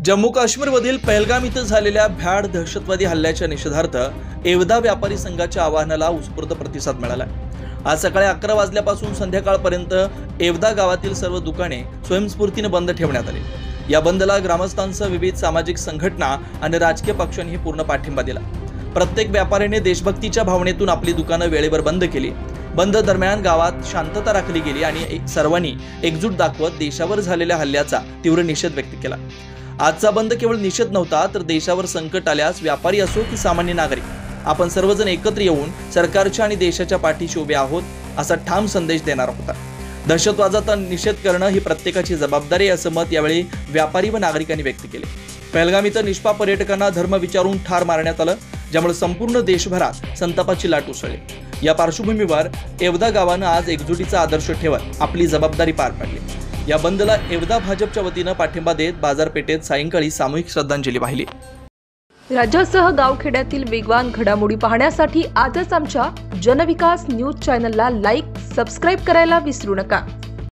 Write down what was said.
जम्मू काश्मीरमधील पहलगाम इथं झालेल्या भ्याड दहशतवादी हल्ल्याच्या निषेधार्थ एवदा व्यापारी संघाच्या आवाहनाला उत्स्फूर्त प्रतिसाद मिळाला। आज सकाळी 11 वाजल्यापासून संध्याकाळपर्यंत एवदा गावातील सर्व दुकाने स्वयंस्फूर्तीने बंद ठेवण्यात आली। या बंदला ग्रामस्थांसह विविध सामाजिक संघटना आणि राजकीय पक्षांनी पूर्ण पाठिंबा दिला। प्रत्येक व्यापाऱ्याने देशभक्तीच्या भावनेतून आपली दुकानं वेळेवर बंद केली। बंद दरम्यान गावात शांतता राखली गेली आणि सर्वांनी एकजूट दाखवत देशावर झालेल्या हल्ल्याचा तीव्र निषेध व्यक्त केला। आजचा बंद केवळ निषेध नव्हता, तर देशावर संकट आल्यास व्यापारी असो की सामान्य नागरिक, आपण सर्वजण एकत्र येऊन सरकारच्या आणि देशाच्या पाठीशी उभे आहोत असा ठाम संदेश देणार होता। दहशतवादाचा निषेध करणं ही प्रत्येकाची जबाबदारी असं मत यावेळी व्यापारी व नागरिकांनी व्यक्त केले। पहलगाम इथं निष्पाप पर्यटकांना धर्म विचारून ठार मारण्यात आलं, ज्यामुळे संपूर्ण देशभरात संतापाची लाट उसळली। या पार्श्वभूमीवर एवदा गावानं आज एकजुटीचा आदर्श ठेवत आपली जबाबदारी पार पाडली। या बंदला एवदा भाजपच्या वतीनं पाठिंबा देत बाजारपेठेत सायंकाळी सामूहिक श्रद्धांजली वाहिली। राज्यासह गावखेड्यातील वेगवान घडामोडी पाहण्यासाठी आजच आमच्या जनविकास न्यूज चॅनलला लाईक, सबस्क्राईब करायला विसरू नका।